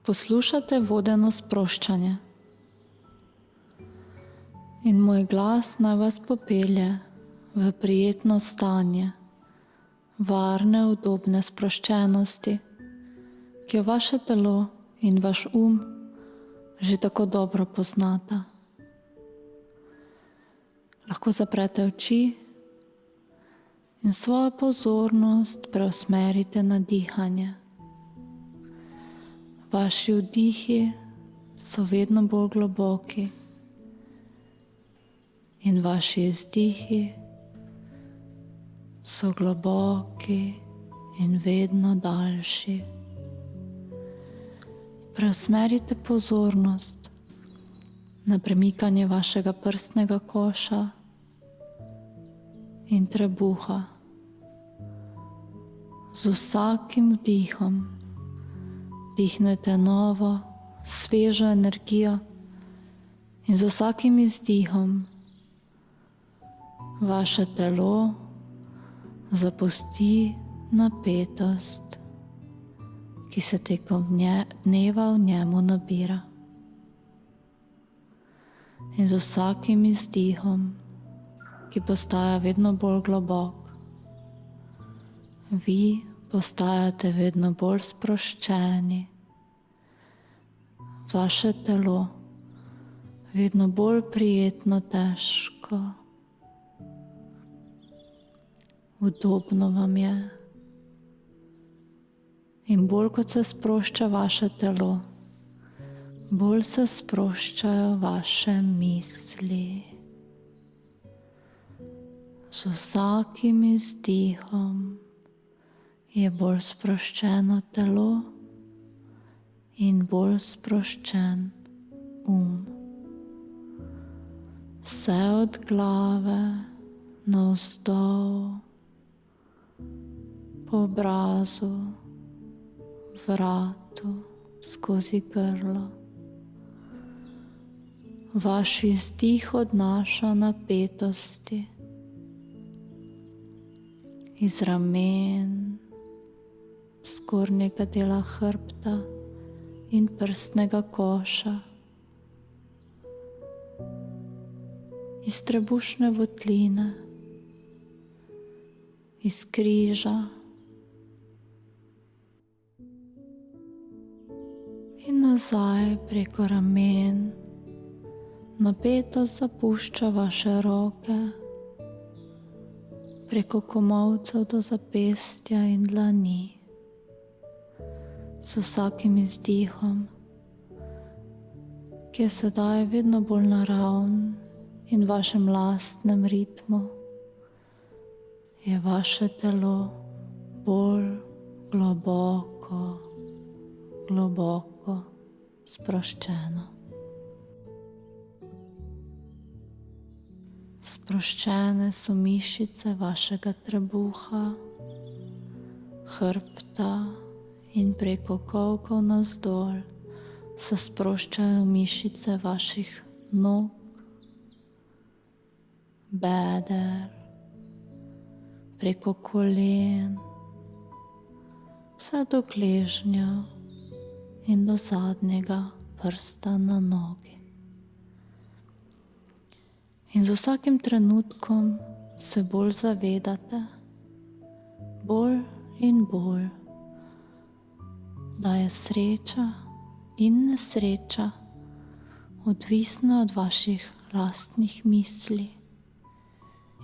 Poslušate vodeno sproščanje. In moj glas naj vas popelje v prijetno stanje, varne, udobne sproščenosti, ki jo vaše telo in vaš že tako dobro poznata. Lahko zaprete oči in svojo pozornost preusmerite na dihanje. Vaši vdihi so vedno bolj globoki in vaši izdihi so globoki in vedno daljši. Preusmerite pozornost na premikanje vašega prsnega koša in trebuha. Z vsakim vdihom dihnete novo, svežo energijo in z vsakim izdihom vaše telo zapusti napetost, ki se tekom dneva v njemu nabira. In z vsakim izdihom, ki postaja vedno bolj globok, vi postajate vedno bolj sproščeni, vaše telo vedno bolj prijetno težko, udobno vam je. In bolj kot se sprošča vaše telo, bolj se sproščajo vaše misli. Z vsakim izdihom je bolj sproščeno telo in bolj sproščen Vse od glave navzdol, po obrazu, vratu, skozi grlo. Vaš izdih odnaša napetosti iz ramen, zgornjega dela hrbta in prsnega koša, iz trebušne votline, iz križa in nazaj preko ramen. Napetost zapušča vaše roke, preko komolcev do zapestja in dlani. S vsakim izdihom, ki je sedaj vedno bolj naraven in v vašem lastnem ritmu, je vaše telo bolj globoko sproščeno. Sproščene so mišice vašega trebuha, hrbta in preko kolkov navzdol se sproščajo mišice vaših nog, beder, preko kolen, vse do gležnjev in do zadnjega prsta na nogi. In z vsakim trenutkom se bolj zavedate, bolj in bolj, da je sreča in nesreča odvisna od vaših lastnih misli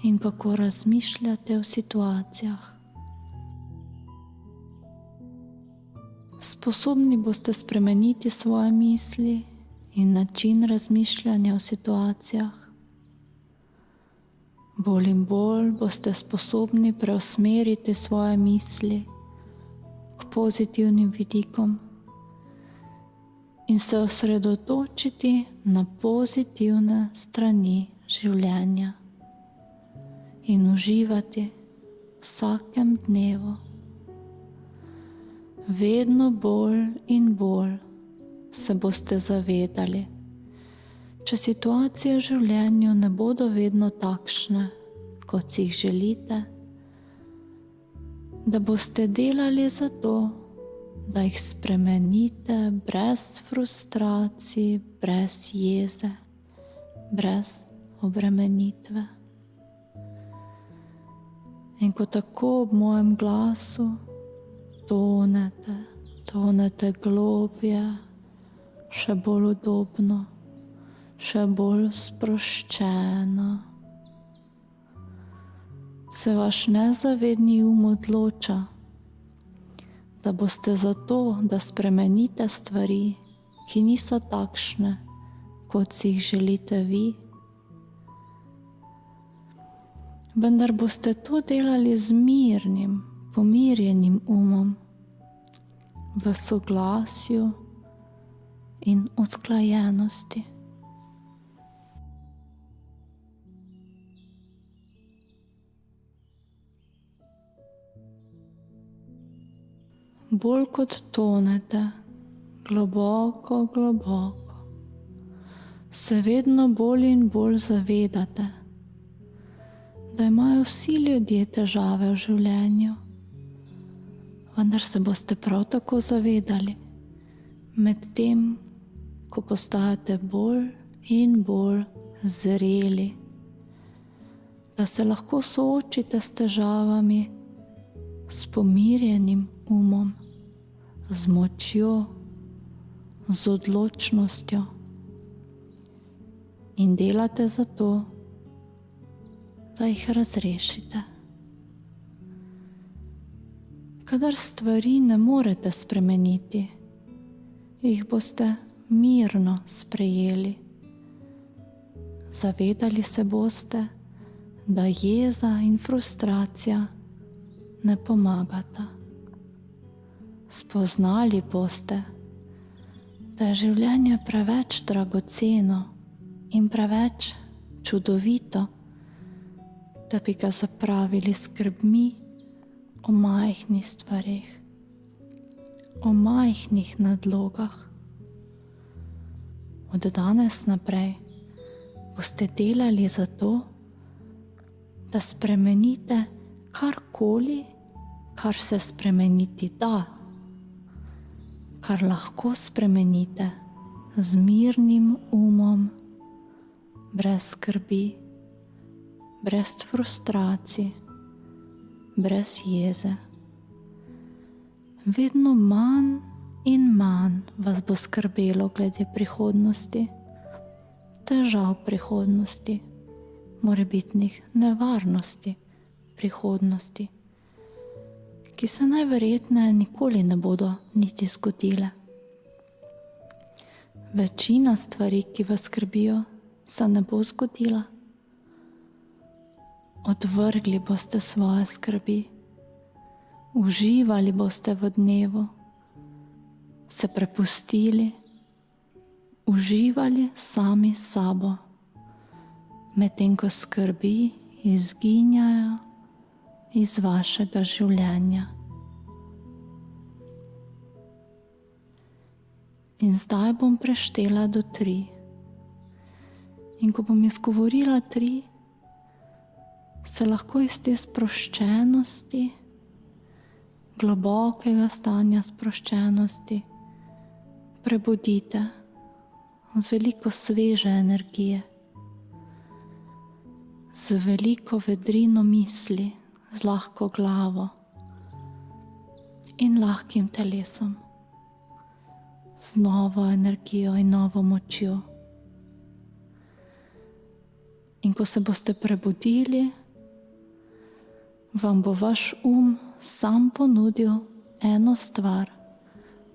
in kako razmišljate o situacijah. Sposobni boste spremeniti svoje misli in način razmišljanja o situacijah. Bolj in bolj boste sposobni preusmeriti svoje misli k pozitivnim vidikom in se osredotočiti na pozitivne strani življenja in uživati v vsakem dnevu. Vedno bolj in bolj se boste zavedali, če situacije v življenju ne bodo vedno takšne, kot si jih želite, da boste delali za to, da jih spremenite brez frustracij, brez jeze, brez obremenitve. In ko tako ob mojem glasu tonete globje, še bolj udobno, še bolj sproščeno, se vaš nezavedni odloča, da boste zato, da spremenite stvari, ki niso takšne, kot si jih želite vi, vendar boste to delali z mirnim, pomirjenim umom, v soglasju in usklajenosti. Bolj kot tonete, globoko, se vedno bolj in bolj zavedate, da imajo vsi ljudje težave v življenju, vendar se boste prav tako zavedali, medtem ko postajate bolj in bolj zreli, da se lahko soočite s težavami s pomirjenim umom, z močjo, z odločnostjo in delate za to, da jih razrešite. Kadar stvari ne morete spremeniti, jih boste mirno sprejeli. Zavedali se boste, da jeza in frustracija ne pomagata. Spoznali boste, da je življenje preveč dragoceno in preveč čudovito, da bi ga zapravili skrbmi o majhnih stvareh, o majhnih nadlogah. Od danes naprej boste delali za to, da spremenite karkoli, kar se spremeniti da, kar lahko spremenite z mirnim umom, brez skrbi, brez frustracij, brez jeze. Vedno manj in manj vas bo skrbelo glede prihodnosti, težav prihodnosti, morebitnih nevarnosti prihodnosti, ki se najverjetneje nikoli ne bodo niti zgodile. Večina stvari, ki vas skrbijo, se ne bo zgodila. Odvrgli boste svoje skrbi, uživali boste v dnevu, se prepustili, uživali sami s sabo, medtem ko skrbi izginjajo iz vašega življenja. In zdaj bom preštela do 3. In ko bom izgovorila 3, se lahko iz te sproščenosti, globokega stanja sproščenosti, prebudite z veliko sveže energije, z veliko vedrino misli, z lahko glavo in lahkim telesom, z novo energijo in novo močjo. In ko se boste prebudili, vam bo vaš sam ponudil eno stvar,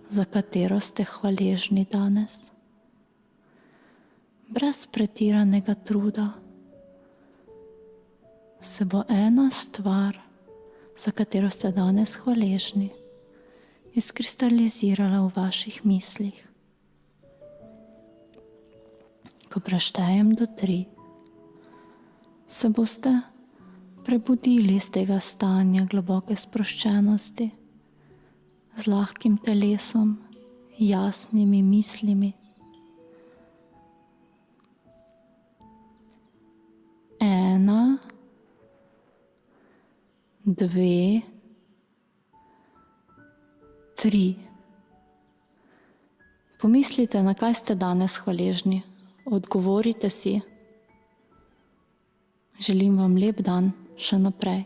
za katero ste hvaležni danes. Brez pretiranega truda se bo ena stvar, za katero ste danes hvaležni, izkristalizirala v vaših mislih. Ko preštejem do 3, se boste prebudili iz tega stanja globoke sproščenosti, z lahkim telesom, jasnimi mislimi. 1, 2, 3. Pomislite, na kaj ste danes hvaležni. Odgovorite si. Želim vam lep dan še naprej.